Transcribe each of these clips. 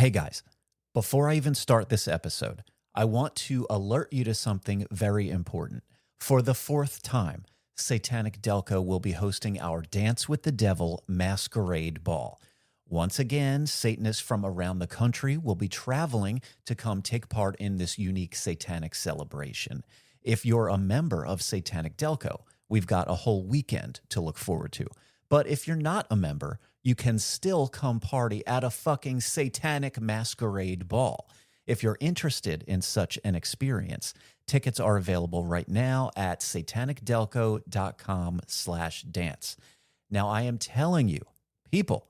Hey guys, before I even start this episode, I want to alert you to something very important. For the fourth time, Satanic Delco will be hosting our Dance with the Devil Masquerade Ball. Once again, Satanists from around the country will be traveling to come take part in this unique satanic celebration. If you're a member of Satanic Delco, we've got a whole weekend to look forward to. But if you're not a member, you can still come party at a fucking satanic masquerade ball. If you're interested in such an experience, tickets are available right now at satanicdelco.com/dance. Now, I am telling you, people,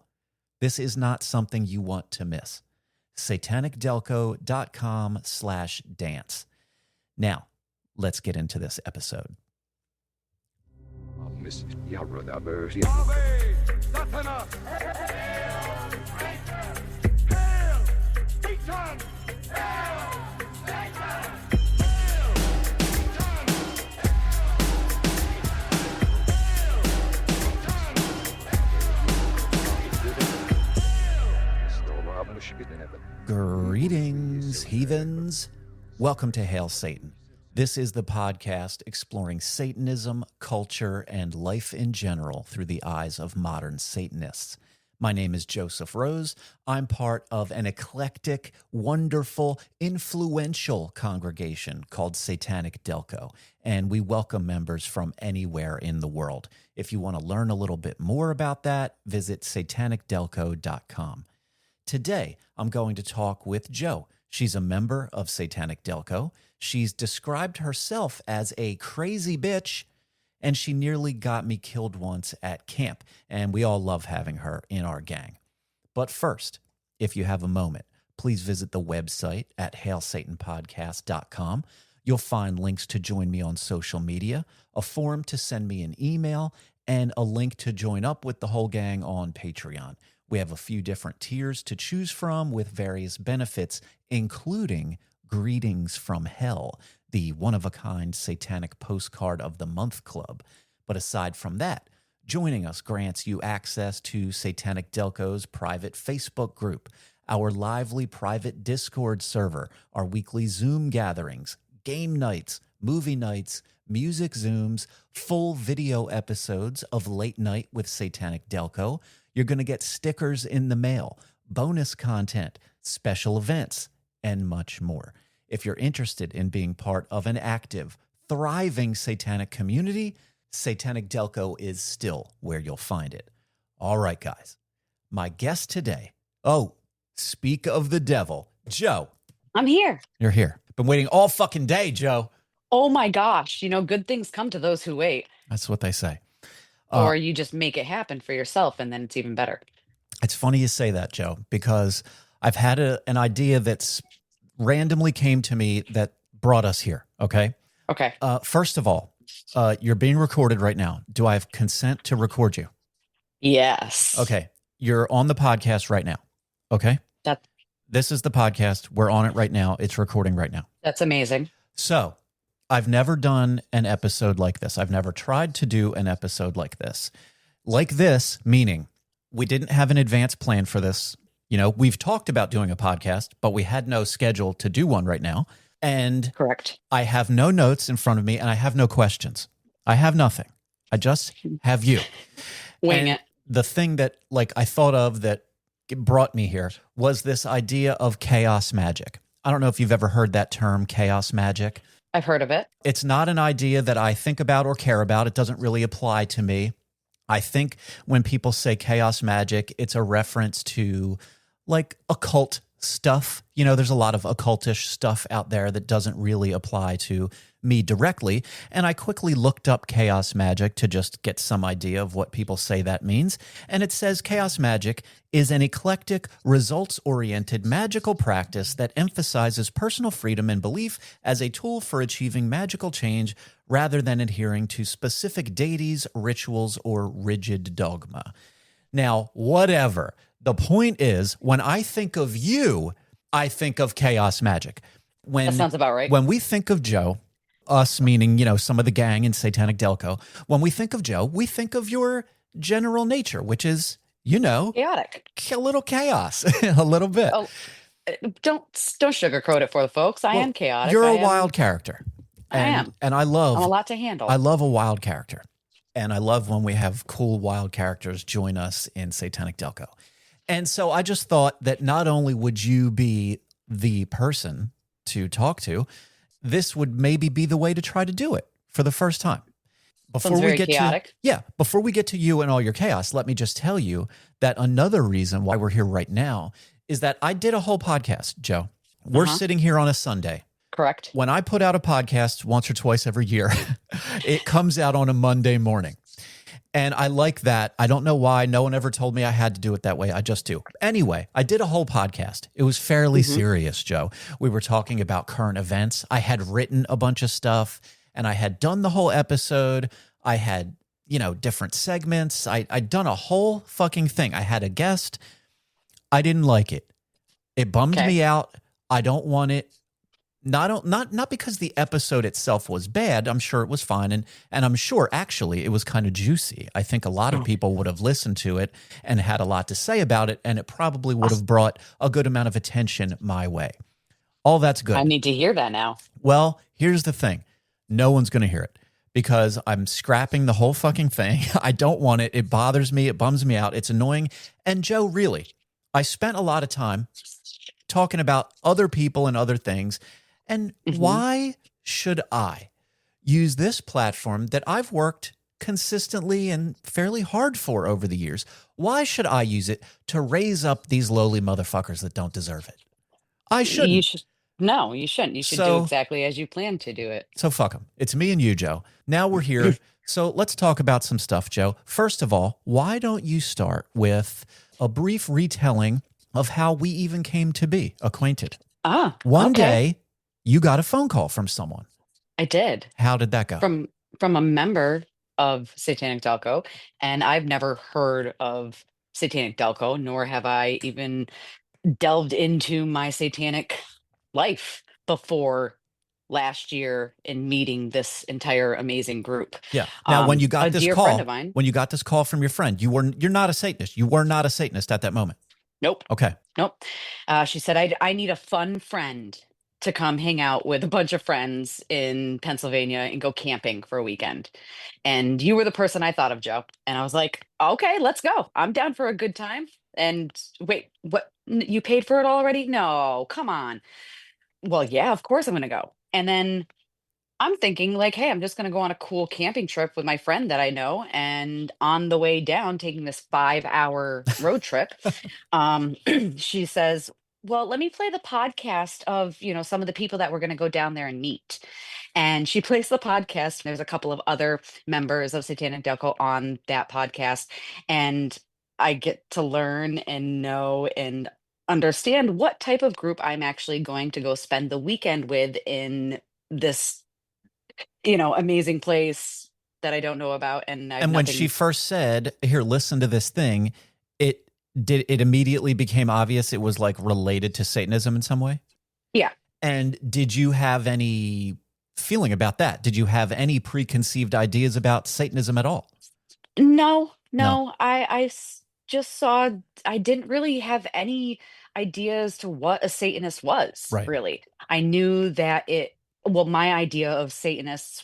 this is not something you want to miss. satanicdelco.com/dance. Now, let's get into this episode. Greetings, heathens. Welcome to Hail Satan. This is the podcast exploring Satanism, culture, and life in general through the eyes of modern Satanists. My name is Joseph Rose. I'm part of an eclectic, wonderful, influential congregation called Satanic Delco, and we welcome members from anywhere in the world. If you want to learn a little bit more about that, visit satanicdelco.com. Today, I'm going to talk with Jo. She's a member of Satanic Delco. She's described herself as a crazy bitch, and she nearly got me killed once at camp, and we all love having her in our gang. But first, if you have a moment, please visit the website at hailsatanpodcast.com. You'll find links to join me on social media, a form to send me an email, and a link to join up with the whole gang on Patreon. We have a few different tiers to choose from with various benefits, including Greetings from Hell, the one-of-a-kind satanic postcard of the month club. But aside from that, joining us grants you access to Satanic Delco's private Facebook group, our lively private Discord server, our weekly Zoom gatherings, game nights, movie nights, music Zooms, full video episodes of Late Night with Satanic Delco. You're going to get stickers in the mail, bonus content, special events, and much more. If you're interested in being part of an active, thriving satanic community, Satanic Delco is still where you'll find it. All right, guys. My guest today, speak of the devil, Jo. I'm here. You're here. Been waiting all fucking day, Jo. Oh my gosh. Good things come to those who wait. That's what they say. Or you just make it happen for yourself, and then it's even better. It's funny you say that, Jo, because I've had an idea that's randomly came to me that brought us here, okay? Okay. First of all, you're being recorded right now. Do I have consent to record you? Yes. Okay. You're on the podcast right now, okay? This is the podcast. We're on it right now. It's recording right now. That's amazing. So I've never done an episode like this. I've never tried to do an episode like this. Like this, meaning we didn't have an advance plan for this. We've talked about doing a podcast, but we had no schedule to do one right now. And correct. I have no notes in front of me, and I have no questions. I have nothing. I just have you. Wing it. The thing that I thought of that brought me here was this idea of chaos magic. I don't know if you've ever heard that term, chaos magic. I've heard of it. It's not an idea that I think about or care about. It doesn't really apply to me. I think when people say chaos magic, it's a reference to occult stuff. There's a lot of occultish stuff out there that doesn't really apply to me directly. And I quickly looked up chaos magic to just get some idea of what people say that means. And it says chaos magic is an eclectic, results-oriented magical practice that emphasizes personal freedom and belief as a tool for achieving magical change rather than adhering to specific deities, rituals, or rigid dogma. Now, whatever. The point is, when I think of you, I think of chaos magic. That sounds about right. When we think of Jo, us meaning, some of the gang in Satanic Delco, when we think of Jo, we think of your general nature, which is, chaotic. A little chaos, a little bit. Oh, Don't sugarcoat it for the folks. I am Well, chaotic. you're a wild character. I am. And I I'm a love lot to I handle. love a wild character. And I love when we have cool wild characters join us in Satanic Delco. And so I just thought that not only would you be the person to talk to, this would maybe be the way to try to do it for the first time. Sounds Before we very get to chaotic. yeah, before we get to you and all your chaos, let me just tell you that another reason why we're here right now is that I did a whole podcast, Joe. We're Uh-huh. sitting here on a Sunday. Correct. When I put out a podcast once or twice every year, it comes out on a Monday morning. And I like that. I don't know why. No one ever told me I had to do it that way. I just do. Anyway, I did a whole podcast. It was fairly Hmm. serious, Joe. We were talking about current events. I had written a bunch of stuff and I had done the whole episode. I had, different segments. I'd done a whole fucking thing. I had a guest. I didn't like it. It bummed Okay. me out. I don't want it. Not because the episode itself was bad. I'm sure it was fine, and I'm sure actually it was kind of juicy. I think a lot of Oh, people would have listened to it and had a lot to say about it, and it probably would have brought a good amount of attention my way. All that's I good. need to hear that now. Well, here's the thing. No one's going to hear it because I'm scrapping the whole fucking thing. I don't want it. It bothers me. It bums me out. It's annoying. And Joe, really, I spent a lot of time talking about other people and other things. And Hmm. why should I use this platform that I've worked consistently and fairly hard for over the years? Why should I use it to raise up these lowly motherfuckers that don't deserve it? I You shouldn't. should. No, you shouldn't. You should do So, exactly as you plan to do it. so fuck them. It's me and you, Joe. Now we're here. So let's talk about some stuff, Joe. First of all, why don't you start with a brief retelling of how we even came to be acquainted? Ah, One okay. day, you got a phone call from someone. I did. How did that go? From a member of Satanic Delco, and I've never heard of Satanic Delco, nor have I even delved into my satanic life before last year in meeting this entire amazing group. Yeah. Now, A dear friend of mine. when you got this call from your friend, you're not a Satanist. You were not a Satanist at that moment. Nope. Okay. Nope. She said, I need a fun friend to come hang out with a bunch of friends in Pennsylvania and go camping for a weekend. And you were the person I thought of, Joe. And I was like, okay, let's go. I'm down for a good time. And wait, what? You paid for it already? No, come on. Well, yeah, of course I'm going to go. And then I'm thinking like, hey, I'm just going to go on a cool camping trip with my friend that I know. And on the way down, taking this 5-hour road trip, she says, well, let me play the podcast of, some of the people that we're going to go down there and meet. And she plays the podcast. There's a couple of other members of Satanic Delco on that podcast. And I get to learn and know and understand what type of group I'm actually going to go spend the weekend with in this, amazing place that I don't know about. And I have And when she nothing. first said, "Here, listen to this thing," it immediately became obvious it was like related to Satanism in some way? Yeah. And did you have any feeling about that? Did you have any preconceived ideas about Satanism at all? No, No. no. Just saw. I didn't really have any idea as to what a Satanist was, Right. really. I knew that well, my idea of Satanists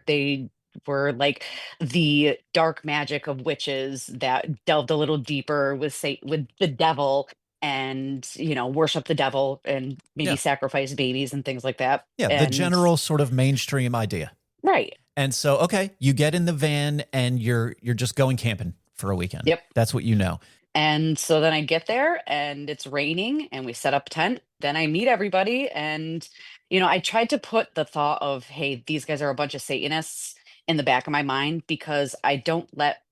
they were like the dark magic of witches that delved a little deeper with the devil and, worship the devil and maybe Yeah. sacrifice babies and things like that. Yeah, the And general sort of mainstream idea. right. And so, okay, you get in the van and you're just going camping for a weekend. Yep. That's what you know. And so then I get there and it's raining and we set up a tent. Then I meet everybody. And, I tried to put the thought of, hey, these guys are a bunch of Satanists in the back of my mind because I don't let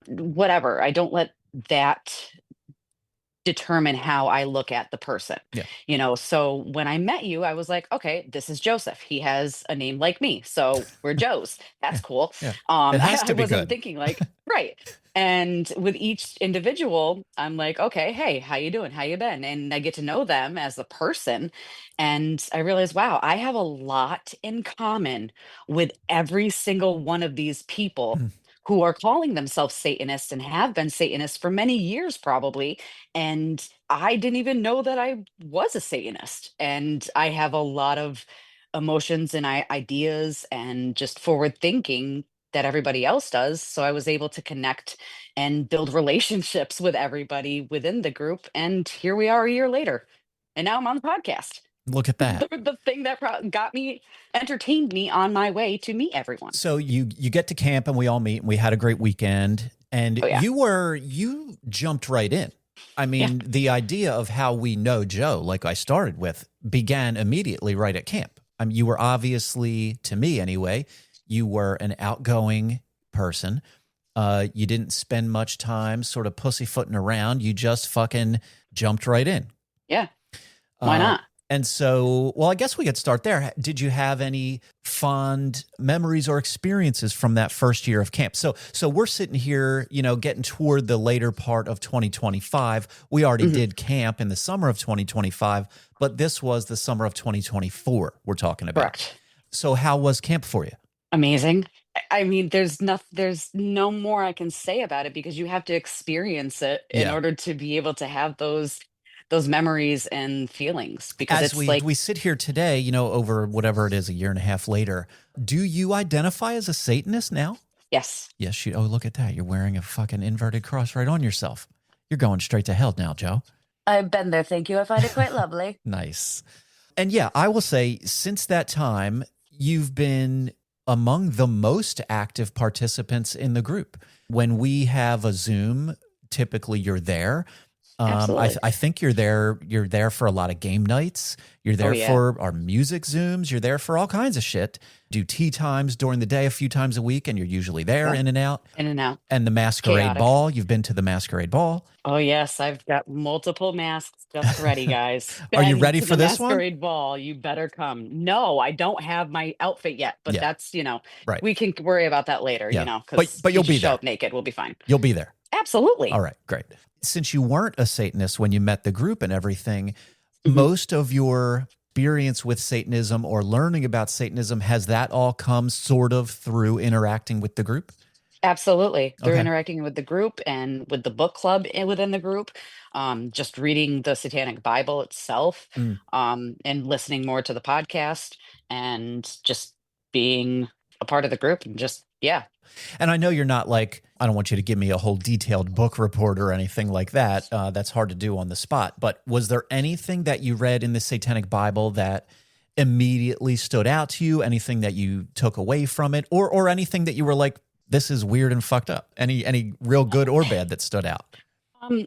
whatever, I don't let that determine how I look at the person. Yeah. So when I met you, I was like, okay, this is Joseph. He has a name like me. So we're Joes. That's Yeah. cool. Yeah. It has I to be wasn't good. thinking like, right. And with each individual, I'm like, okay, hey, how you doing? How you been? And I get to know them as a person. And I realize, wow, I have a lot in common with every single one of these people Mm. who are calling themselves Satanists and have been Satanists for many years, probably. And I didn't even know that I was a Satanist. And I have a lot of emotions and ideas and just forward thinking that everybody else does. So I was able to connect and build relationships with everybody within the group. And here we are a year later. And now I'm on the podcast. Look at that. The thing that got me, entertained me on my way to meet everyone. So you get to camp and we all meet and we had a great weekend and Oh, yeah. you jumped right in. I Yeah. mean, the idea of how we know Joe, like I started with, began immediately right at camp. I mean, you were obviously, to me anyway, you were an outgoing person. You didn't spend much time sort of pussyfooting around. You just fucking jumped right in. Yeah. Why not? And so, well, I guess we could start there. Did you have any fond memories or experiences from that first year of camp? So we're sitting here, getting toward the later part of 2025. We already did camp in the summer of 2025, but this was the summer of 2024 we're talking about. Correct. So how was camp for you? Amazing. I mean, there's no more I can say about it because you have to experience it in Yeah. order to be able to have those memories and feelings, because As it's like, we sit here today, over whatever it is, a year and a half later, do you identify as a Satanist now? yes. Yes, oh, look at that. You're wearing a fucking inverted cross right on yourself. You're going straight to hell now, Joe. I've been there, thank you. I find it quite lovely. Nice. And yeah, I will say since that time, you've been among the most active participants in the group. When we have a Zoom, typically you're there. Absolutely. I think you're there. You're there for a lot of game nights. You're there yeah. for our music Zooms. You're there for all kinds of shit. Do tea times during the day a few times a week, and you're usually there in and out. In and out. And the masquerade Chaotic. ball. You've been to the masquerade ball. Oh yes, I've got multiple masks just ready, guys. Are you Been ready to for the this one? masquerade ball? You better come. No, I don't have my outfit yet, but Yeah. that's Right. we can worry about that later. Yeah. Because but you'll be show there. up naked, we'll be fine. You'll be there. Absolutely. All right, great. Since you weren't a Satanist when you met the group and everything, most of your experience with Satanism or learning about Satanism, has that all come sort of through interacting with the group? Absolutely. Through Okay. interacting with the group and with the book club within the group, just reading the Satanic Bible itself, and listening more to the podcast, and just being a part of the group, and just, yeah. And I know you're not like, I don't want you to give me a whole detailed book report or anything like that. That's hard to do on the spot. But was there anything that you read in the Satanic Bible that immediately stood out to you? Anything that you took away from it, or anything that you were like, this is weird and fucked up? Any real good or bad that stood out?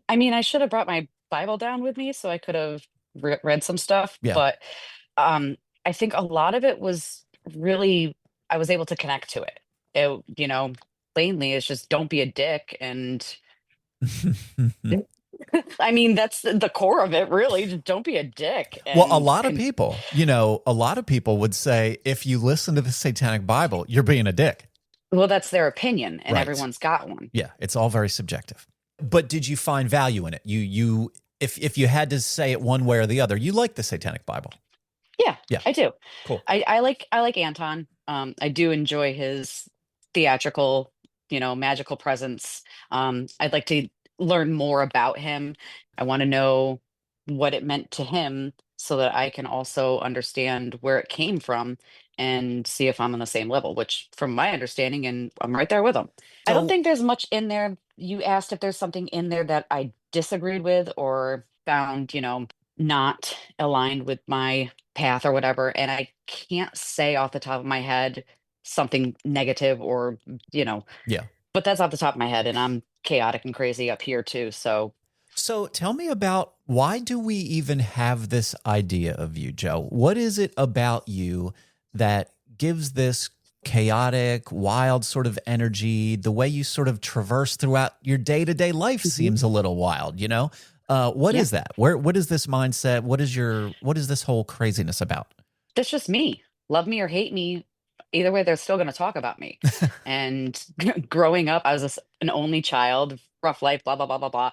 I mean, I should have brought my Bible down with me so I could have read some stuff, Yeah. but I think a lot of it was really, I was able to connect to it. Plainly, it's just don't be a dick. And I mean, that's the core of it, really. Just don't be a dick. Well, a lot of people would say, if you listen to the Satanic Bible, you're being a dick. Well, that's their opinion, and Right. everyone's got one. Yeah, it's all very subjective. But did you find value in it? If you had to say it one way or the other, you like the Satanic Bible. Yeah, I do. Cool. I like Anton. I do enjoy his theatrical, magical presence. I'd like to learn more about him. I want to know what it meant to him so that I can also understand where it came from and see if I'm on the same level, which from my understanding, and I'm right there with him. I don't So- think there's much in there. You asked if there's something in there that I disagreed with or found, not aligned with my path or whatever. And I can't say off the top of my head something negative or, Yeah. but that's off the top of my head, and I'm chaotic and crazy up here too. So tell me about, why do we even have this idea of you, Joe? What is it about you that gives this chaotic, wild sort of energy? The way you sort of traverse throughout your day-to-day life seems a little wild, What is that? What is this mindset? What is this whole craziness about? that's just me. Love me or hate me, either way, they're still going to talk about me. And growing up, I was an only child, rough life, blah, blah, blah, blah, blah.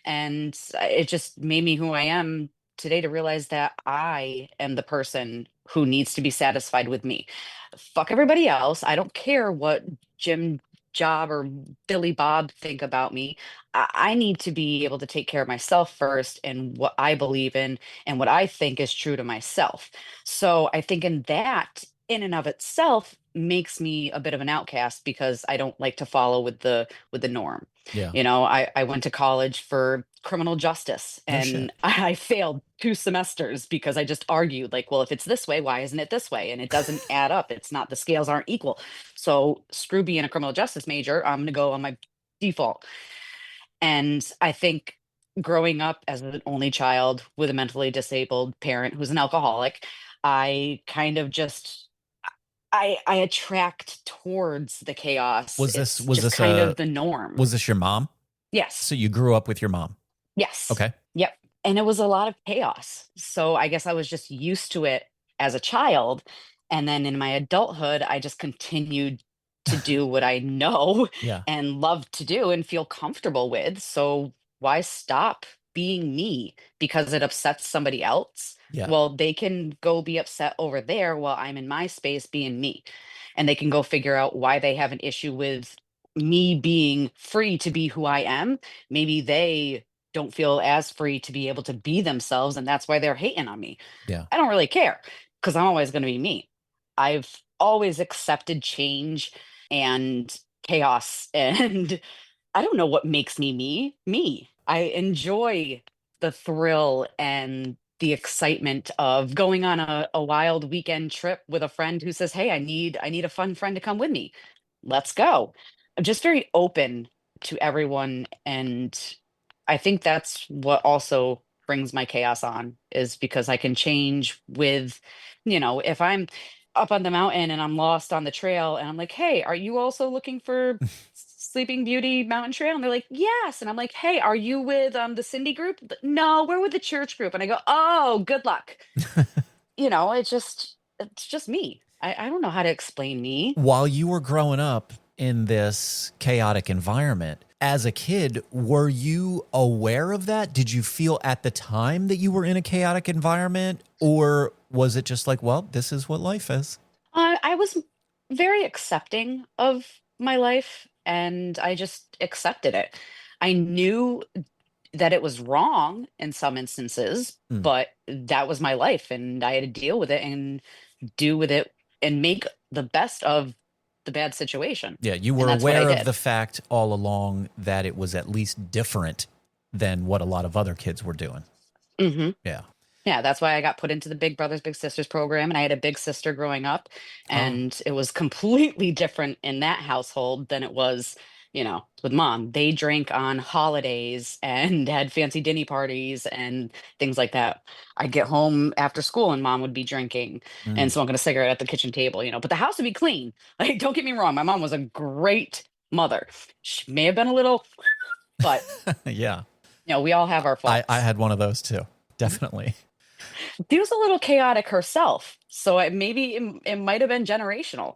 And it just made me who I am today, to realize that I am the person who needs to be satisfied with me. Fuck everybody else. I don't care what Jim Job or Billy Bob think about me. I need to be able to take care of myself first and what I believe in and what I think is true to myself. So I think in that in and of itself makes me a bit of an outcast because I don't like to follow with the norm. Yeah. You know, I went to college for criminal justice No shit. and I failed 2 semesters because I just argued, like, well, if it's this way, why isn't it this way? And it doesn't add up. It's not, the scales aren't equal. So screw being a criminal justice major. I'm going to go on my default. And I think growing up as an only child with a mentally disabled parent who's an alcoholic, I kind of just I attract towards the chaos. Was this It's was just this kind a of the norm. was this your mom? Yes. So you grew up with your mom. Yes. Okay. Yep. And it was a lot of chaos. So I guess I was just used to it as a child. And then in my adulthood, I just continued to do what I know Yeah. and love to do and feel comfortable with. So why stop being me because it upsets somebody else? Yeah. Well, they can go be upset over there while I'm in my space being me. And they can go figure out why they have an issue with me being free to be who I am. Maybe they don't feel as free to be able to be themselves, and that's why they're hating on me. Yeah. I don't really care because I'm always going to be me. I've always accepted change and chaos, and I don't know what makes me me. Me. I enjoy the thrill and the excitement of going on a wild weekend trip with a friend who says, "Hey, I need a fun friend to come with me. Let's go." I'm just very open to everyone, and I think that's what also brings my chaos on is because I can change with, if I'm up on the mountain and I'm lost on the trail and I'm like, "Hey, are you also looking for Sleeping Beauty Mountain Trail?" And they're like, "Yes." And I'm like, "Hey, are you with the Cindy group?" No, we're with the church group. And I go, "Oh, good luck." It's just me. I don't know how to explain me. While you were growing up in this chaotic environment, as a kid, were you aware of that? Did you feel at the time that you were in a chaotic environment? Or was it just like, well, this is what life is? I was very accepting of my life and I just accepted it. I knew that it was wrong in some instances, Mm. but that was my life and I had to deal with it and do with it and make the best of the bad situation. Yeah, you And were that's what I aware of did. the fact all along that it was at least different than what a lot of other kids were doing. Hmm. Yeah. Yeah, that's why I got put into the Big Brothers Big Sisters program, and I had a big sister growing up, Oh, and it was completely different in that household than it was, with mom. They drank on holidays and had fancy dinner parties and things like that. I'd get home after school and mom would be drinking and mm. smoking a cigarette at the kitchen table, but the house would be clean. Like, don't get me wrong, my mom was a great mother. She may have been a little, but Yeah. we all have our I faults. had one of those too. Definitely. She was a little chaotic herself, so maybe it might have been generational.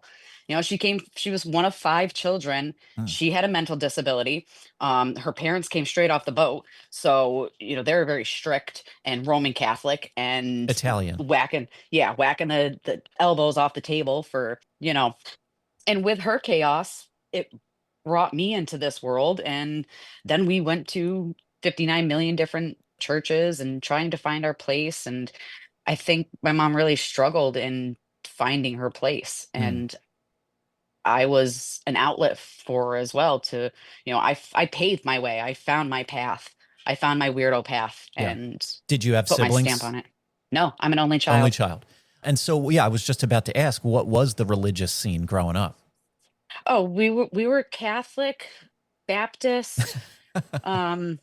She was one of 5 children. Mm. She had a mental disability. Her parents came straight off the boat, so they were very strict and Roman Catholic and Italian. whacking the elbows off the table for. And with her chaos, it brought me into this world, and then we went to 59 million different churches and trying to find our place. And I think my mom really struggled in finding her place. Mm. And I was an outlet for her as well I paved my way. I found my path. I found my weirdo path Yeah. and Did you have put my stamp siblings? on it. No, I'm an only Only child. child. And so, yeah, I was just about to ask, what was the religious scene growing up? Oh, we were Catholic, Baptist, um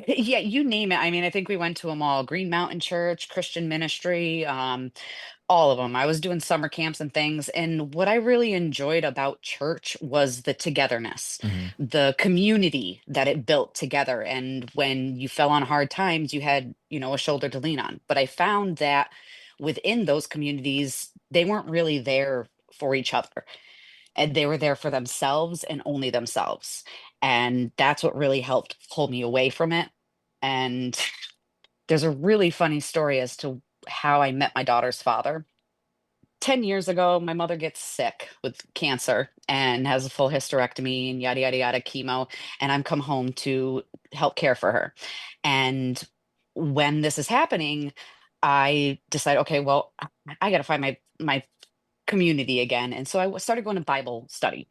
yeah, you name it. I mean, I think we went to them all. Green Mountain Church, Christian Ministry, all of them. I was doing summer camps and things. And what I really enjoyed about church was the togetherness, Hmm. the community that it built together. And when you fell on hard times, you had, a shoulder to lean on. But I found that within those communities, they weren't really there for each other and they were there for themselves and only themselves. And that's what really helped pull me away from it. And there's a really funny story as to how I met my daughter's father. 10 years ago, my mother gets sick with cancer and has a full hysterectomy and yada, yada, yada, chemo. And I'm come home to help care for her. And when this is happening, I decide, okay, well, I got to find my community again. And so started going to Bible study,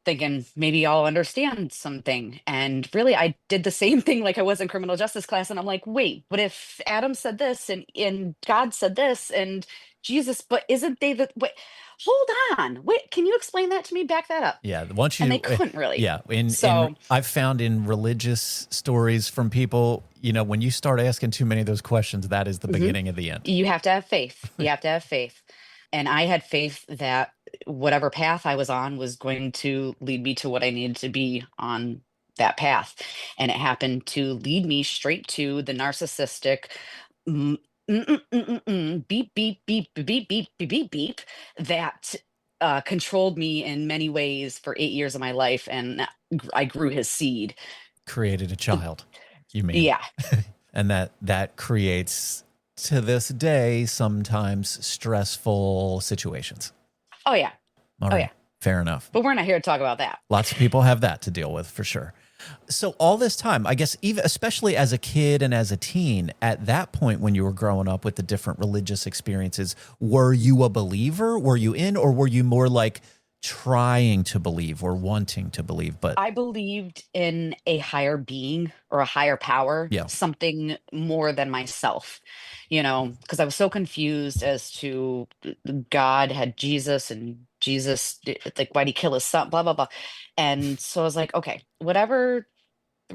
thinking maybe I'll understand something. And really, I did the same thing like I was in criminal justice class. And I'm like, wait, but if Adam said this and God said this and Jesus, but isn't they the wait, hold on. Wait, can you explain that to me? Back that up. Yeah, once And they you, couldn't really. yeah, in So I've found in religious stories from people, when you start asking too many of those questions, that is the mhm. beginning of the end. You have to have faith. You have to have faith. And I had faith that whatever path I was on was going to lead me to what I needed to be on that path. And it happened to lead me straight to the narcissistic mm, beep, beep, beep, beep, beep, beep, beep, beep that controlled me in many ways for 8 years of my life. And I grew his seed. Created a child, you mean? Yeah. And that creates, to this day, sometimes stressful situations. Oh, yeah. All Oh, right, yeah. fair enough. But we're not here to talk about that. Lots of people have that to deal with, for sure. So all this time, I guess, even especially as a kid and as a teen, at that point when you were growing up with the different religious experiences, were you a believer? Were you in, or were you more like trying to believe or wanting to believe? But I believed in a higher being or a higher power, yeah, something more than myself, because I was so confused as to God had Jesus and Jesus, like, why'd he kill his son, blah, blah, blah. And so I was like, okay, whatever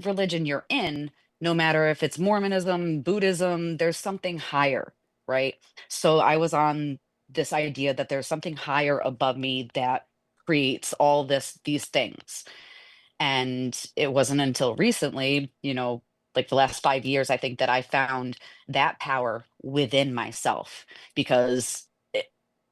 religion you're in, no matter if it's Mormonism, Buddhism, there's something higher, right? So I was on this idea that there's something higher above me that creates all these things. And it wasn't until recently, like the last 5 years, I think that I found that power within myself. Because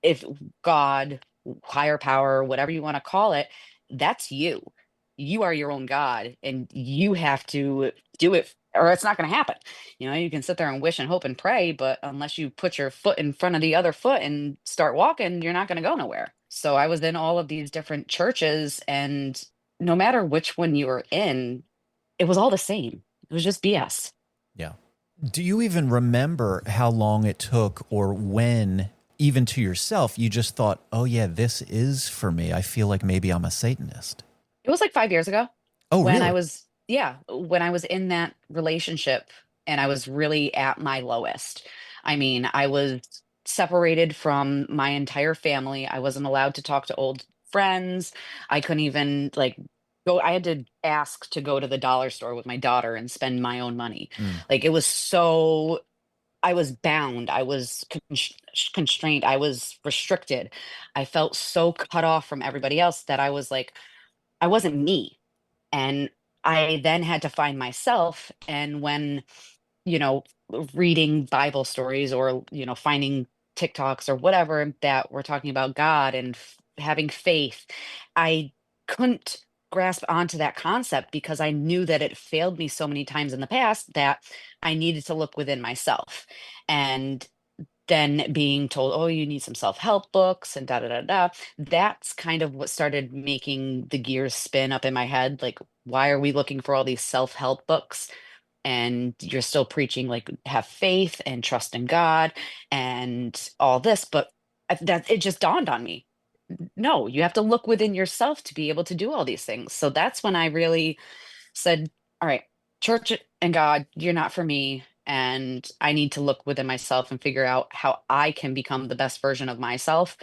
if God, higher power, whatever you want to call it, that's you. You are your own God and you have to do it or it's not going to happen. You can sit there and wish and hope and pray, but unless you put your foot in front of the other foot and start walking, you're not going to go nowhere. So I was in all of these different churches, and no matter which one you were in, it was all the same. It was just BS. yeah. Do you even remember how long it took, or when, even to yourself, you just thought, oh yeah, this is for me. I feel like maybe I'm a Satanist. It was like 5 years ago Oh, when I really? was, yeah, when I was in that relationship and I was really at my lowest. I mean, I was separated from my entire family. I wasn't allowed to talk to old friends. I couldn't even like go. I had to ask to go to the dollar store with my daughter and spend my own money. Mm, Like, it was so, I was bound. I was constrained. I was restricted. I felt so cut off from everybody else that I was like, I wasn't me. And I then had to find myself. And when, you know, reading Bible stories or, finding TikToks or whatever that were talking about God and having faith, I couldn't grasp onto that concept because I knew that it failed me so many times in the past that I needed to look within myself. And then being told, oh, you need some self-help books and da da da da. That's kind of what started making the gears spin up in my head. Like, why are we looking for all these self-help books? And you're still preaching like have faith and trust in God and all this, but that it just dawned on me. No, you have to look within yourself to be able to do all these things. So that's when I really said, all right, church and God, you're not for me. And I need to look within myself and figure out how I can become the best version of myself.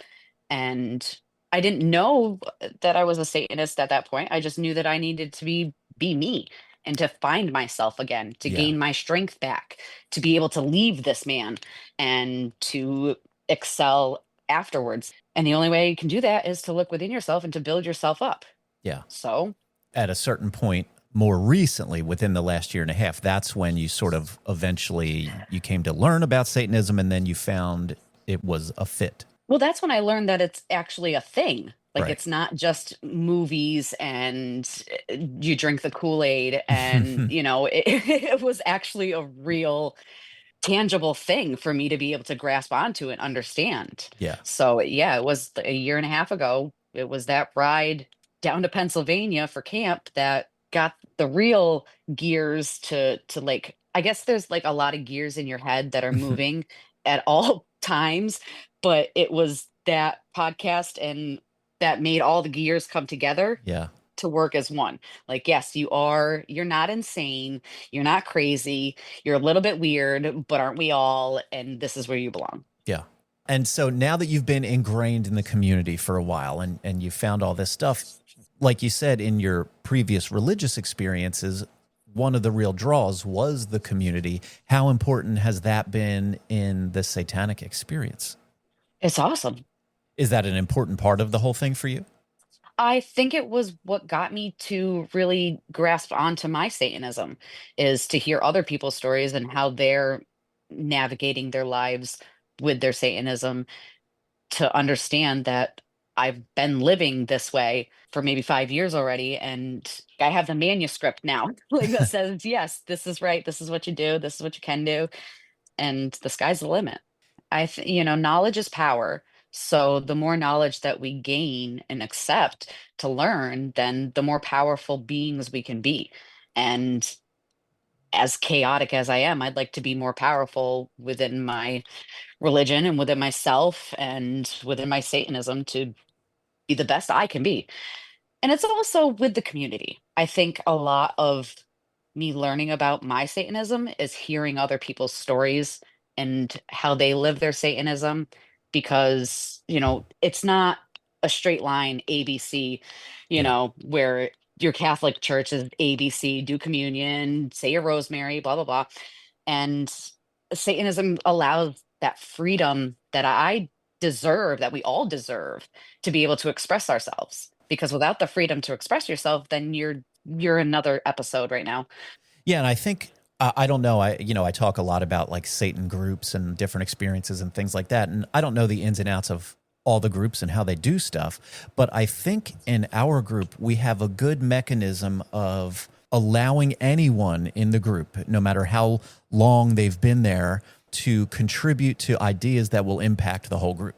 And I didn't know that I was a Satanist at that point. I just knew that I needed to be me and to find myself again, to yeah. gain my strength back, to be able to leave this man and to excel afterwards. And the only way you can do that is to look within yourself and to build yourself up. Yeah. So At a certain point, more recently, within the last year and a half, that's when you sort of eventually you came to learn about Satanism, and then you found it was a fit. well, that's when I learned that it's actually a thing. Like, Right. it's not just movies and you drink the Kool-Aid and, it, it was actually a real tangible thing for me to be able to grasp onto and understand. Yeah. So yeah, it was a year and a half ago. It was that ride down to Pennsylvania for camp that got the real gears to like, I guess there's like a lot of gears in your head that are moving at all times, but it was that podcast and that made all the gears come together Yeah. to work as one. Like, yes, you're not insane, you're not crazy, you're a little bit weird, but aren't we all? And this is where you belong. Yeah. And so now that you've been ingrained in the community for a while and you found all this stuff, like you said in your previous religious experiences, one of the real draws was the community. How important has that been in the satanic experience? It's awesome. Is that an important part of the whole thing for you? I think it was what got me to really grasp onto my Satanism is to hear other people's stories and how they're navigating their lives with their Satanism, to understand that I've been living this way for maybe 5 years already. And I have the manuscript now, like that says, yes, this is right. This is what you do. This is what you can do. And the sky's the limit. Knowledge is power. So the more knowledge that we gain and accept to learn, then the more powerful beings we can be. And as chaotic as I am, I'd like to be more powerful within my religion and within myself and within my Satanism to be the best I can be. And it's also with the community. I think a lot of me learning about my Satanism is hearing other people's stories and how they live their Satanism, because, it's not a straight line ABC, Yeah. where your Catholic church is ABC, do communion, say a rosemary, blah, blah, blah. And Satanism allows that freedom that I deserve, that we all deserve, to be able to express ourselves. Because without the freedom to express yourself, then you're another episode right now. Yeah, and I think I don't know. I talk a lot about like Satan groups and different experiences and things like that, and I don't know the ins and outs of all the groups and how they do stuff. But I think in our group we have a good mechanism of allowing anyone in the group, no matter how long they've been there, to contribute to ideas that will impact the whole group.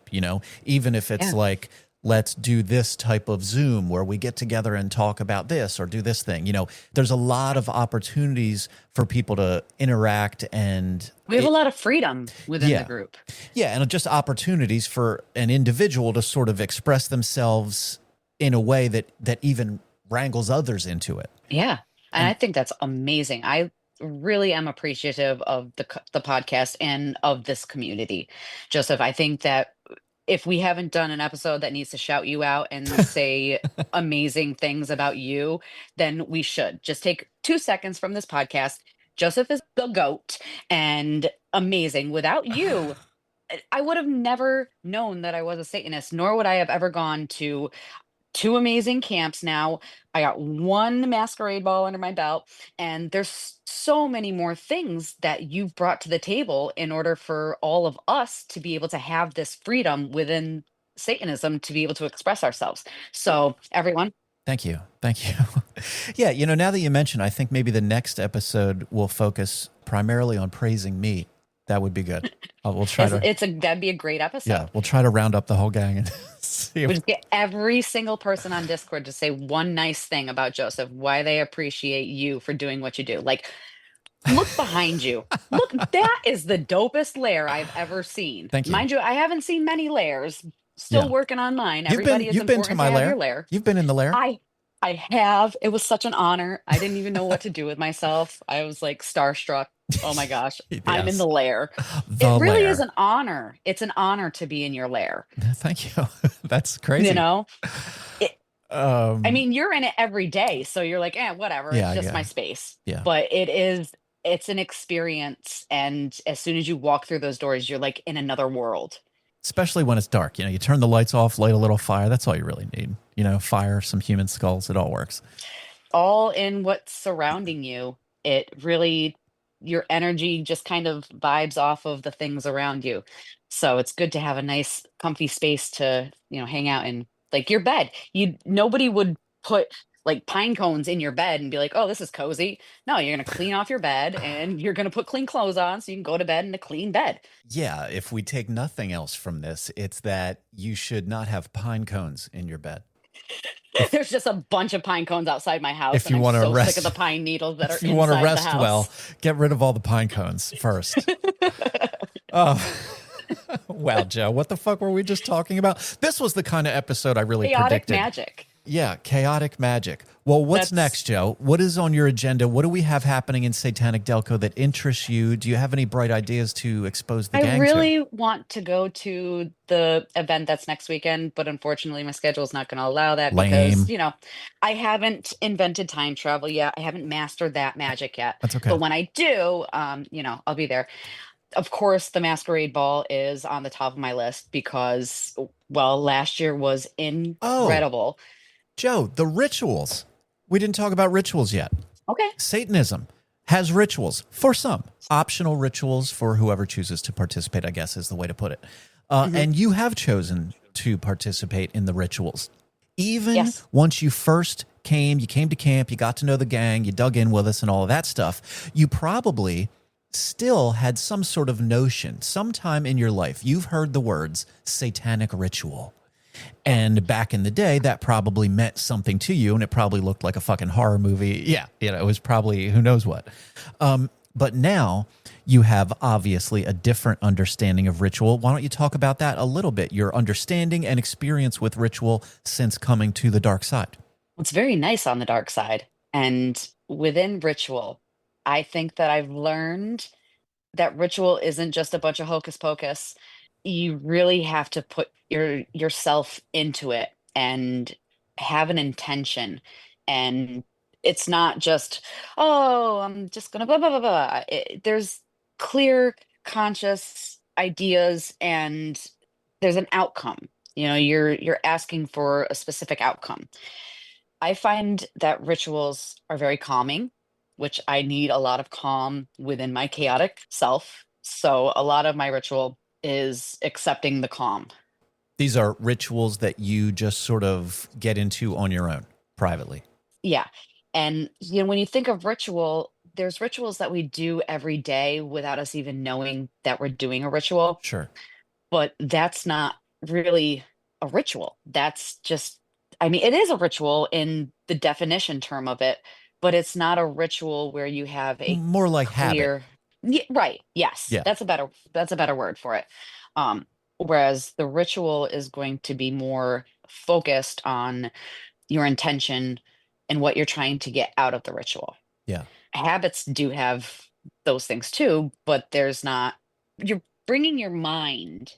Even if it's Yeah. like, let's do this type of Zoom where we get together and talk about this or do this thing. There's a lot of opportunities for people to interact and We have a lot of freedom within the yeah. group. Yeah, and just opportunities for an individual to sort of express themselves in a way that even wrangles others into it. Yeah. And I And think that's amazing. I really am appreciative of the podcast and of this community. Joseph, I think that if we haven't done an episode that needs to shout you out and say amazing things about you, then we should. Just take 2 seconds from this podcast. Joseph is the GOAT and amazing. Without you, I would have never known that I was a Satanist, nor would I have ever gone to two amazing camps now. I got one masquerade ball under my belt, and there's so many more things that you've brought to the table in order for all of us to be able to have this freedom within Satanism to be able to express ourselves. So, everyone, thank you. Thank you. Yeah, now that you mention, I think maybe the next episode will focus primarily on praising me. That would be good. We'll try to that'd be a great yeah, episode. we'll try to round up the whole gang and see We if just get every single person on Discord to say one nice thing about Joseph, why they appreciate you for doing what you do. Like, look behind you. Look, that is the dopest lair I've ever seen. thank you. Mind you, I haven't seen many lairs. Still Yeah. working on mine. You've been Everybody, it's you've been to important to my have your lair. lair. You've been in the lair? I I have. It was such an honor. I didn't even know what to do with myself. I was like starstruck. Oh my gosh. I'm in Yes. the lair. The It really is lair. an honor. It's an honor to be in your lair. Thank you. That's You crazy. know? It, I Um mean, you're in it every day, so you're like, whatever, it's yeah, just my yeah. space. Yeah. But it's an experience, and as soon as you walk through those doors, you're like in another world. Especially when it's dark. You turn the lights off, light a little fire. That's all you really need. Fire, some human skulls. It all works. All in what's surrounding you. It really, your energy just kind of vibes off of the things around you. So it's good to have a nice, comfy space to, hang out in. Like your bed. Nobody would put like pine cones in your bed and be like, oh, this is cozy. No, you're going to clean off your bed and you're going to put clean clothes on so you can go to bed in a clean bed. Yeah, if we take nothing else from this, it's that you should not have pine cones in your bed. If There's just a bunch of pine cones outside my house, if and you I'm want to so sick of rest the pine needles that are if you want to inside the rest well, house. get rid of all the pine cones first. Oh, wow, Joe, what the fuck were we just talking about? This was the kind of episode I really Chaotic predicted. magic. Yeah, chaotic magic. Well, what's That's next, Joe? What is on your agenda? What do we have happening in Satanic Delco that interests you? Do you have any bright ideas to expose the I gang to? really want to go to the event that's next weekend, but unfortunately, my schedule is not going to allow that because, Lame. I haven't invented time travel yet. I haven't mastered that magic yet. That's okay. But when I do, I'll be there. Of course, the masquerade ball is on the top of my list because, well, last year was Oh, incredible. Joe, the rituals. We didn't talk about rituals yet. Okay. Satanism has rituals for some, optional rituals for whoever chooses to participate, I guess is the way to put it. Hmm. And you have chosen to participate in the rituals. Even Yes. once you came to camp, you got to know the gang, you dug in with us and all of that stuff, you probably still had some sort of notion sometime in your life. You've heard the words satanic ritual. And back in the day, that probably meant something to you, and it probably looked like a fucking horror movie. Yeah, it was probably who knows what. But now you have obviously a different understanding of ritual. Why don't you talk about that a little bit? Your understanding and experience with ritual since coming to the dark side. It's very nice on the dark side. And within ritual, I think that I've learned that ritual isn't just a bunch of hocus pocus. You really have to put yourself into it and have an intention. And it's not just, oh, I'm just gonna blah blah blah blah. There's clear, conscious ideas, and there's an outcome. You're asking for a specific outcome. I find that rituals are very calming, which I need a lot of calm within my chaotic self. So a lot of my ritual is accepting the calm. These are rituals that you just sort of get into on your own privately. Yeah. And when you think of ritual, there's rituals that we do every day without us even knowing that we're doing a ritual, Sure. but that's not really a ritual. That's just, I mean, it is a ritual in the definition term of it, but it's not a ritual where you have a More like habit. clear. Right. Yes. Yeah. That's a better word for it. Um whereas the ritual is going to be more focused on your intention and what you're trying to get out of the ritual. Yeah. Habits do have those things too, but there's not, you're bringing your mind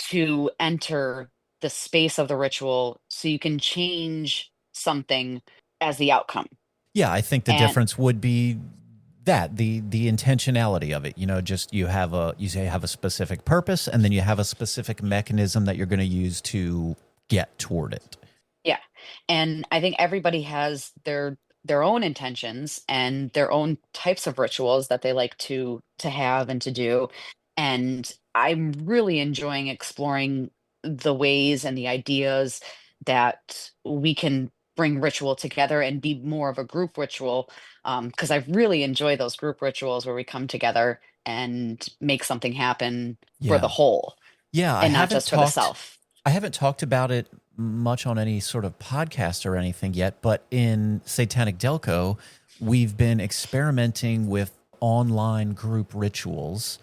to enter the space of the ritual so you can change something as the outcome. Yeah, I think the And difference would be that the intentionality of it. Just you say have a specific purpose, and then you have a specific mechanism that you're going to use to get toward it. yeah, and I think everybody has their own intentions and their own types of rituals that they like to have and to do. And I'm really enjoying exploring the ways and the ideas that we can bring ritual together and be more of a group ritual. Because I really enjoy those group rituals where we come together and make something happen for the Yeah. whole Yeah, and not just for the self. I haven't talked about it much on any sort of podcast or anything yet, but in Satanic Delco, we've been experimenting with online group rituals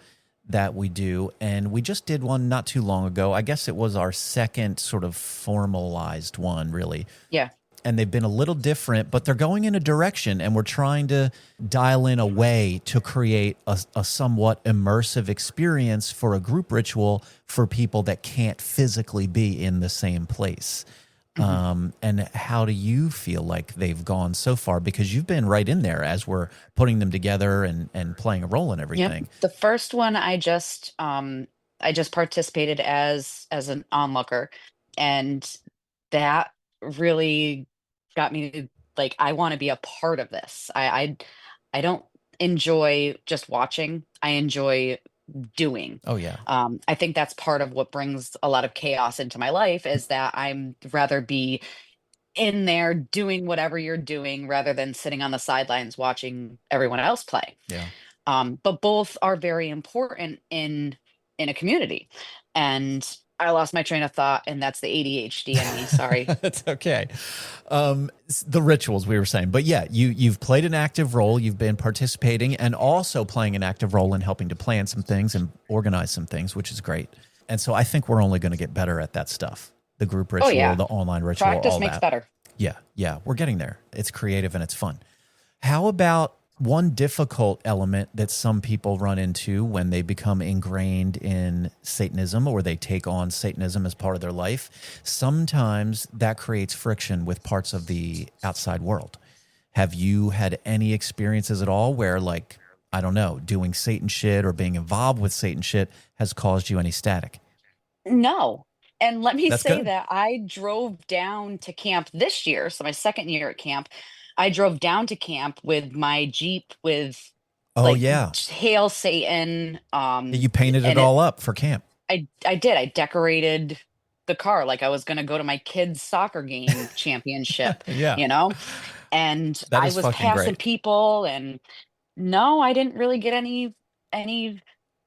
that we do, and we just did one not too long ago. I guess it was our second sort of formalized one, really, Yeah. and they've been a little different, but they're going in a direction, and we're trying to dial in a way to create a somewhat immersive experience for a group ritual for people that can't physically be in the same place. Mhm. And how do you feel like they've gone so far? Because you've been right in there as we're putting them together and playing a role in Yep. everything. The first one I just participated as an onlooker, and that really got me like, I want to be a part of this. I don't enjoy just watching. I enjoy doing. Oh, yeah. I think that's part of what brings a lot of chaos into my life is that I'm rather be in there doing whatever you're doing rather than sitting on the sidelines watching everyone else play. Yeah. But both are very important in a community. And I lost my train of thought, and that's the ADHD in me. Sorry. That's okay. The rituals we were saying, but yeah, you've played an active role. You've been participating and also playing an active role in helping to plan some things and organize some things, which is great. And so I think we're only going to get better at that stuff. The group Oh ritual, yeah, the online ritual, practice all makes that. better. Yeah, yeah, we're getting there. It's creative and it's fun. How about one difficult element that some people run into when they become ingrained in Satanism or they take on Satanism as part of their life? Sometimes that creates friction with parts of the outside world. Have you had any experiences at all where, like, I don't know, doing Satan shit or being involved with Satan shit has caused you any static? No. And let me That's say good. that I drove down to camp this year, so my second year at camp. I drove down to camp with my Jeep with Oh, like yeah. Hail Satan. You painted it And it all up for camp. I did. I decorated the car like I was gonna go to my kids' soccer game championship, Yeah, you know? And that I is was fucking passing great. people, and no, I didn't really get any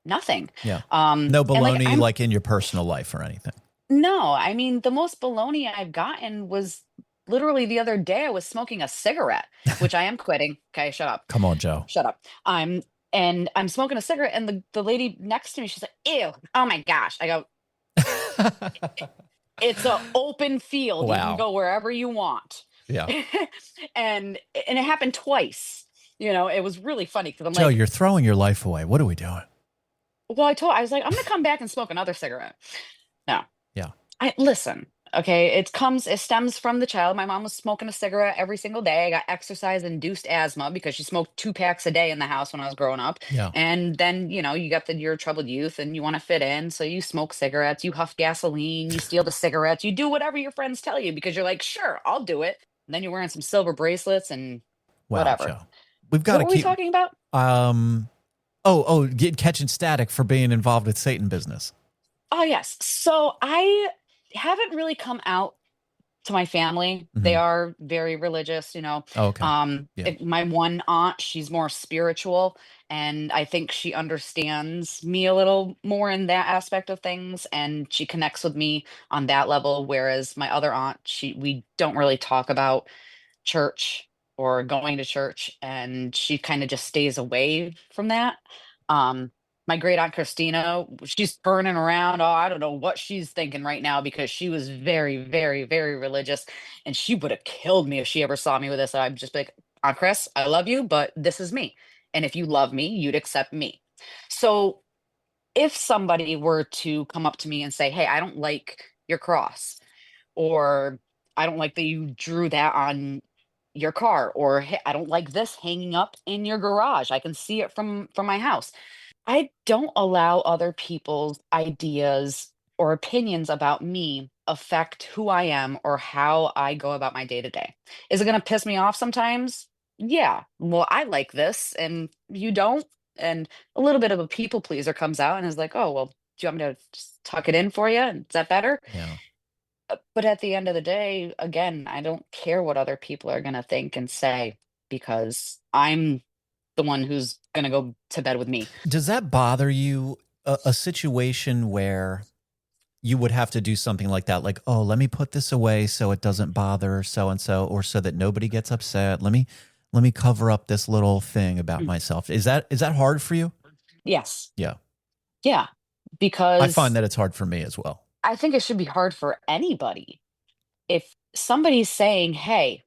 nothing. Yeah. No And like baloney like in your personal life or anything. no, I mean, the most baloney I've gotten was literally the other day. I was smoking a cigarette, which I am quitting. Okay, shut up. Come on, Joe. Shut up. I'm smoking a cigarette, and the lady next to me, she's like, "Ew, oh my gosh." I go, "It's a open field. You can Wow. go wherever you want." Yeah. And it happened twice. It was really funny because I'm Joe, like, you're throwing your life away. What are we doing? well, I was like, I'm gonna come back and smoke another cigarette. No, Yeah. I listen, okay, it stems from the child. My mom was smoking a cigarette every single day. I got exercise induced asthma because she smoked 2 packs a day in the house when I was growing up. Yeah. And then, you got your troubled youth and you want to fit in. So you smoke cigarettes, you huff gasoline, you steal the cigarettes, you do whatever your friends tell you because you're like, sure, I'll do it. And then you're wearing some silver bracelets and Wow, whatever. Joe. We've got What to were we keep talking about? um catching static for being involved with Satan business. Oh, yes. So I haven't really come out to my family. They Hmm. are very religious. Oh, okay. Yeah. My one aunt, she's more spiritual, and I think she understands me a little more in that aspect of things, and she connects with me on that level. Whereas my other aunt, we don't really talk about church or going to church, and she kind of just stays away from that. Um, my great aunt Christina, she's burning around. Oh, I don't know what she's thinking right now because she was very, very, very religious, and she would have killed me if she ever saw me with this. I'd just be like, Aunt Chris, I love you, but this is me. And if you love me, you'd accept me. So if somebody were to come up to me and say, "Hey, I don't like your cross," or "I don't like that you drew that on your car," or "Hey, I don't like this hanging up in your garage. I can see it from my house." I don't allow other people's ideas or opinions about me affect who I am or how I go about my day to day. Is it going to piss me off sometimes? Yeah. Well, I like this and you don't. And a little bit of a people pleaser comes out and is like, "Oh, well, do you want me to just tuck it in for you? Is that better?" Yeah. But at the end of the day, again, I don't care what other people are going to think and say because I'm the one who's going to go to bed with me. Does that bother you? A situation where you would have to do something like that, like, oh, let me put this away so it doesn't bother so and so, or so that nobody gets upset. Let me cover up this little thing about Mm. myself. Is that hard for you? Yes. Yeah. Yeah. I find Because that it's hard for me as well. I think it should be hard for anybody. If somebody's saying, "Hey,"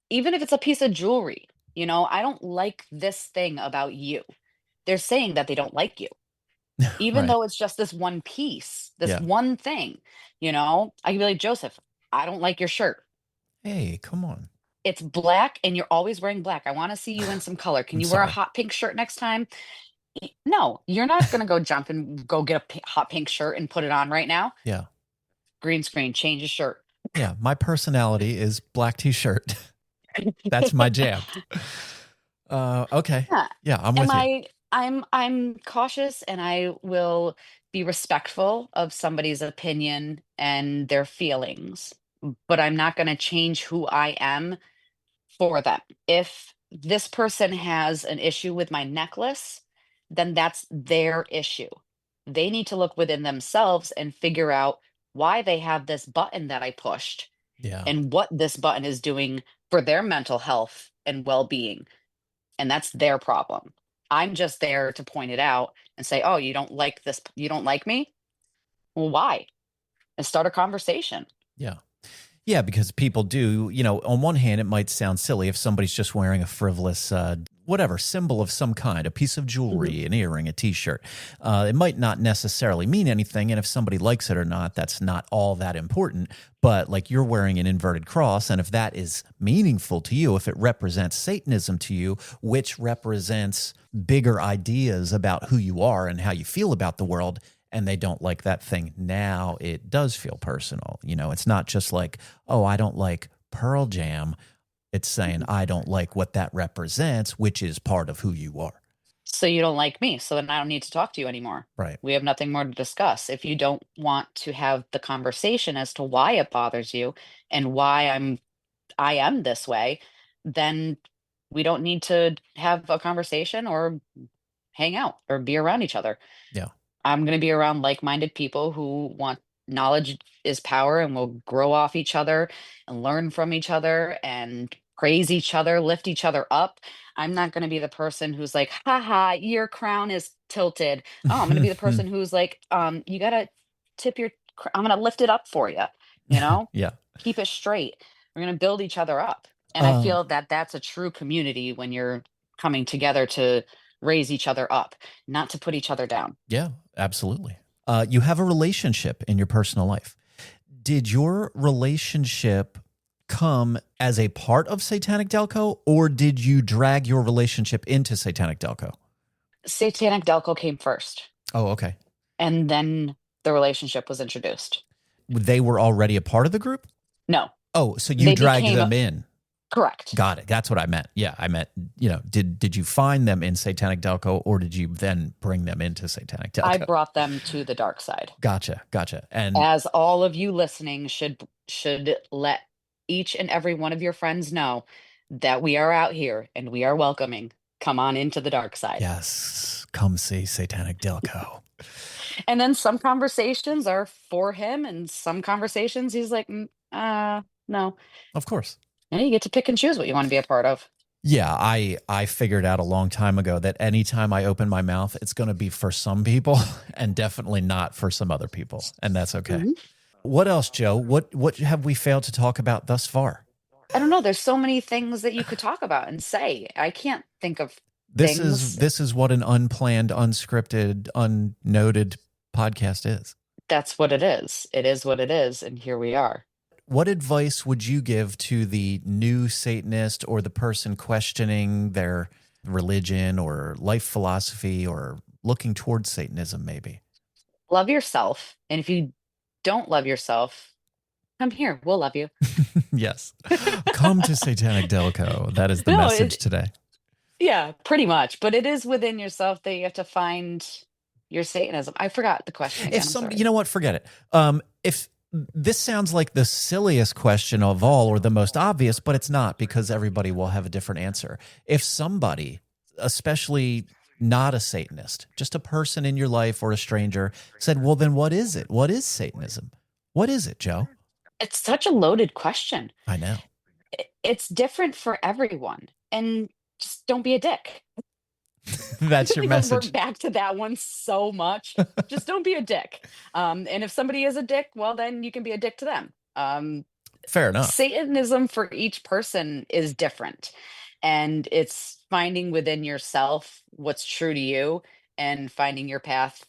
even if it's a piece of jewelry, "I don't like this thing about you." They're saying that they don't like you. Even Right. though it's just this one piece, this Yeah. one thing, I can be like, "Joseph, I don't like your shirt. Hey, come on. It's black and you're always wearing black. I want to see you in some color. Can I'm you wear a sorry. hot pink shirt next time?" No, you're not going to go jump and go get a hot pink shirt and put it on right now. Yeah. Green screen, change his shirt. Yeah. My personality is black t-shirt. That's my jam. Okay. Yeah. Yeah, I'm Am with you. I'm cautious and I will be respectful of somebody's opinion and their feelings. but I'm not going to change who I am for them. If this person has an issue with my necklace, then that's their issue. They need to look within themselves and figure out why they have this button that I pushed Yeah. and what this button is doing for their mental health and well being. And that's their problem. I'm just there to point it out and say, oh, you don't like this? You don't like me? Well, why? And start a conversation. Yeah. Yeah, because people do, on one hand, it might sound silly if somebody's just wearing a frivolous, whatever, symbol of some kind, a piece of Mhm. jewelry, an earring, a t-shirt. It might not necessarily mean anything. And if somebody likes it or not, that's not all that important. But like you're wearing an inverted cross, and if that is meaningful to you, if it represents Satanism to you, which represents bigger ideas about who you are and how you feel about the world, and they don't like that thing, now it does feel personal. It's not just like, oh, I don't like Pearl Jam. It's saying I don't like what that represents, which is part of who you are. So you don't like me. So then I don't need to talk to you anymore. Right. We have nothing more to discuss. If you don't want to have the conversation as to why it bothers you and why I am this way, then we don't need to have a conversation or hang out or be around each other. Yeah. I'm going to be around like-minded people who want knowledge is power and will grow off each other and learn from each other and praise each other, lift each other up. I'm not going to be the person who's like, haha, your crown is tilted. Oh, I'm going to be the person who's like, you got to tip your, I'm going to lift it up for you, you know, Yeah. keep it straight. We're going to build each other up. And I Um, feel that that's a true community when you're coming together to raise each other up, not to put each other down. yeah, absolutely. You have a relationship in your personal life. Did your relationship come as a part of Satanic Delco, or did you drag your relationship into Satanic Delco? Satanic Delco came first, Oh, okay. and then the relationship was introduced. They were already a part of the group? No, Oh, so you they dragged became them in. correct. Got it. That's what I meant. Yeah, I meant, did you find them in Satanic Delco, or did you then bring them into Satanic I Delco? brought them to the dark side. Gotcha. And As all of you listening should let each and every one of your friends know that we are out here and we are welcoming. Come on into the dark side. yes, come see Satanic Delco. And then some conversations are for him, and some conversations he's like, no. Of course. And you get to pick and choose what you want to be a part of. Yeah, I figured out a long time ago that anytime I open my mouth, it's going to be for some people and definitely not for some other people, and that's okay. Mhm. What else, Joe? What have we failed to talk about thus far? I don't know. There's so many things that you could talk about and say. I can't think of This is things. this is what an unplanned, unscripted, unnoted podcast is. That's what it is. It is what it is. And here we are. What advice would you give to the new Satanist or the person questioning their religion or life philosophy or looking towards Satanism, maybe? Love yourself. And if you don't love yourself, come here. We'll love you. Yes. Come to Satanic Delco. That is the No, message today. yeah, pretty much. But it is within yourself that you have to find your Satanism. I forgot the question again. If I'm some, sorry. you know what, forget it. If this sounds like the silliest question of all or the most obvious, but it's not, because everybody will have a different answer. If somebody, especially not a Satanist, just a person in your life or a stranger, said, well, then what is it? What is Satanism? What is it, Joe? It's such a loaded question. I know. It's different for everyone. And just don't be a dick. That's your Really revert message. back to that one so much. Just don't be a dick. And if somebody is a dick, well, then you can be a dick to them. Fair enough. Satanism for each person is different. And it's finding within yourself what's true to you and finding your path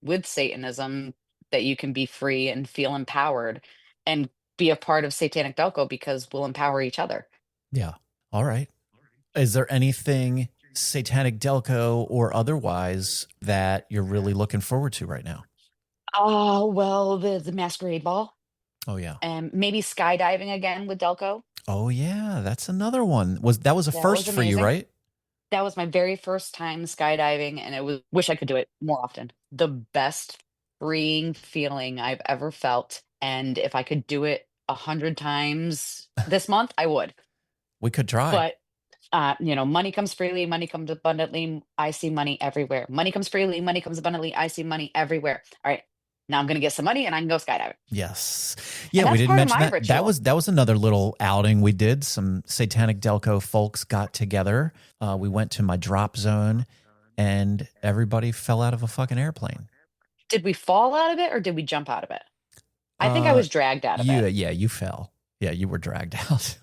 with Satanism that you can be free and feel empowered and be a part of Satanic Delco because we'll empower each other. Yeah. All right. Is there anything Satanic Delco or otherwise that you're really looking forward to right now? Oh, well, the masquerade ball. Oh yeah. And maybe skydiving again with Delco. Oh yeah, that's another one. That was a That was first for you, amazing. right? That was my very first time skydiving, and it was wish I could do it more often. The best freeing feeling I've ever felt, and if I could do it 100 times this month, I would. We could try. But money comes freely, money comes abundantly. I see money everywhere. Money comes freely, money comes abundantly. I see money everywhere. All right, now I'm gonna get some money and I can go skydiving. Yes. And Yeah, we that's didn't part of mention my that. ritual. That was another little outing we did. Some Satanic Delco folks got together. We went to my drop zone and everybody fell out of a fucking airplane. Did we fall out of it or did we jump out of it? I think I Uh was dragged out of you it. yeah, you fell. Yeah, you were dragged out.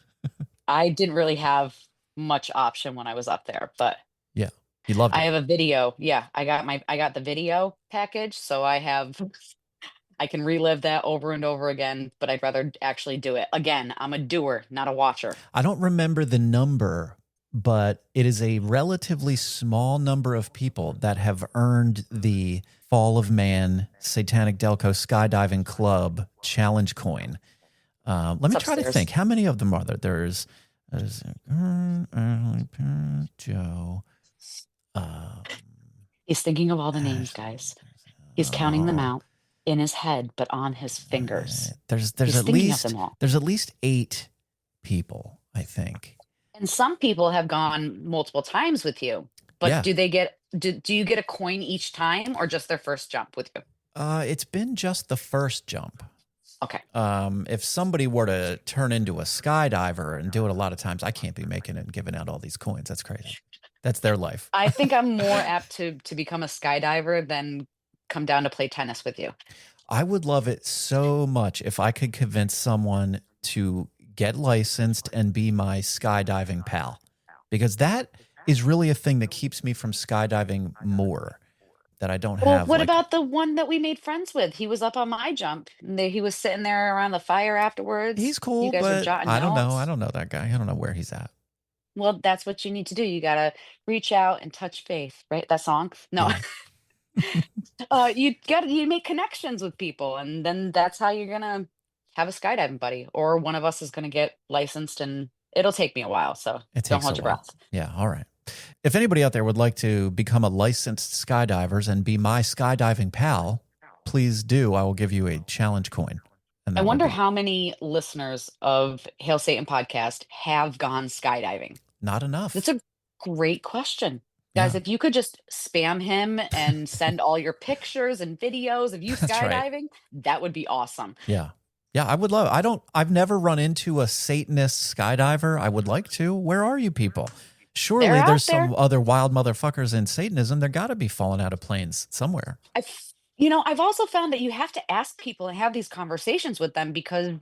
I didn't really have much option when I was up there, but Yeah. You loved I it. have a video. Yeah, I got the video package, so I can relive that over and over again, but I'd rather actually do it. Again, I'm a doer, not a watcher. I don't remember the number, but it is a relatively small number of people that have earned the Fall of Man Satanic Delco Skydiving Club challenge coin. Let It's me try to upstairs. think. How many of them are there? There's Joe. He's thinking of all the names, guys. He's counting them out in his head, but on his fingers. There's He's at thinking of least them all. there's at least 8 people, I think. And some people have gone multiple times with you, but Yeah. do you get a coin each time or just their first jump with you? It's been just the first jump. Okay. If somebody were to turn into a skydiver and do it a lot of times, I can't be making it and giving out all these coins. That's crazy. That's their life. I think I'm more apt to become a skydiver than come down to play tennis with you. I would love it so much if I could convince someone to get licensed and be my skydiving pal, because that is really a thing that keeps me from skydiving more, that I don't Well, have. what Like, about the one that we made friends with? He was up on my jump. And he was sitting there around the fire afterwards. he's You cool, guys were but jotting I don't know. I notes. don't know that guy. I don't know where he's at. Well, that's what you need to do. You gotta reach out and touch faith, right? That song? No. Yeah. You make connections with people, and then that's how you're gonna have a skydiving buddy, or one of us is gonna get licensed, and it'll take me a while, so It don't takes a hold your while. breath. Yeah. All right. If anybody out there would like to become a licensed skydivers and be my skydiving pal, please do. I will give you a challenge coin. And I that will wonder be how many listeners of Hail Satan podcast have gone skydiving. not enough. That's a great question. Yeah. Guys, if you could just spam him and send all your pictures and videos of you That's right. skydiving, that would be awesome. Yeah. Yeah, I would love. I've never run into a Satanist skydiver. I would like to. Where are you people? Surely They're out there's there. some other wild motherfuckers in Satanism. They're got to be falling out of planes somewhere. I've also found that you have to ask people and have these conversations with them, because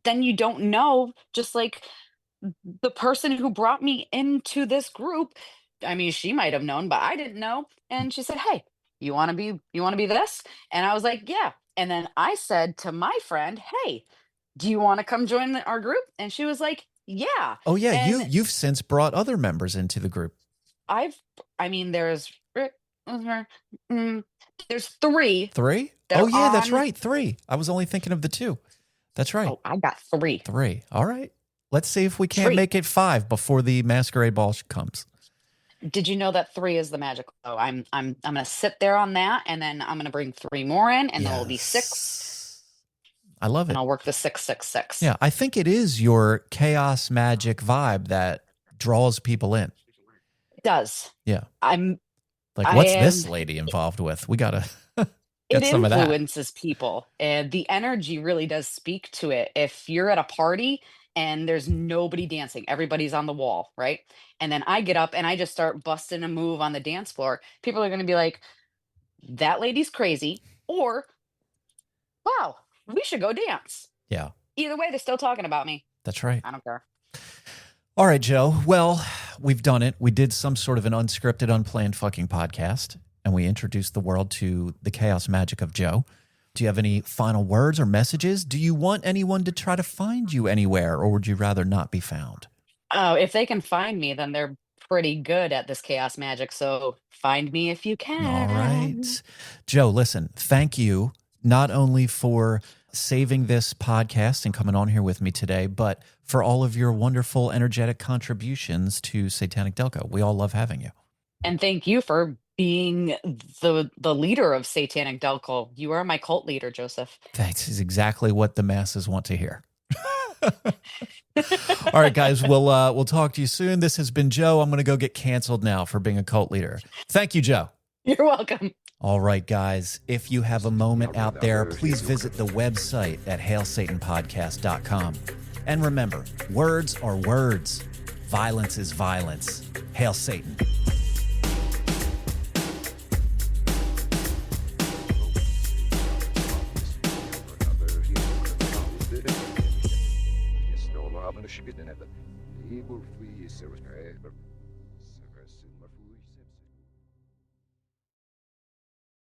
then you don't know, just like the person who brought me into this group. I mean, she might have known, but I didn't know. And she said, "Hey, you want to be this?" And I was like, "Yeah." And then I said to my friend, "Hey, do you want to come join our group?" And she was like, "Yeah." Oh yeah, And you've since brought other members into the group. there's there's 3 3? that Oh are yeah, that's on. right. 3. I was only thinking of the 2. That's right. Oh, I got 3. 3. All right. Let's see if we can't Treat. make it 5 before the masquerade ball comes. Did you know that 3 is the magic? Oh, I'm gonna sit there on that, and then I'm gonna bring 3 more in, and then it'll be 6, I love it. and I'll work the 666. Yeah, I think it is your chaos magic vibe that draws people in. It does. Yeah. I'm. Like, I what's this am. lady involved with? We got to It get some of that. influences people, and the energy really does speak to it. If you're at a party and there's nobody dancing, everybody's on the wall, right? And then I get up and I just start busting a move on the dance floor. People are going to be like, "That lady's crazy," or "Wow, we should go dance." Yeah, Either way, they're still talking about me. that's right. I don't care. All right, Joe. Well, we've done it. We did some sort of an unscripted, unplanned fucking podcast, and we introduced the world to the chaos magic of Joe. Do you have any final words or messages? Do you want anyone to try to find you anywhere, or would you rather not be found? Oh, if they can find me, then they're pretty good at this chaos magic. So find me if you can. All right. Joe, listen, thank you not only for saving this podcast and coming on here with me today, but for all of your wonderful, energetic contributions to Satanic Delco. We all love having you. And thank you for being the leader of Satanic Delco. You are my cult leader, Joseph. Thanks. Is exactly what the masses want to hear. All right, guys, we'll talk to you soon. This has been Joe. I'm going to go get canceled now for being a cult leader. Thank you, Joe. You're welcome. All right, guys, if you have a moment out there, please visit the website at hailsatanpodcast.com. And remember, words are words. Violence is violence. Hail Satan. Evil free service.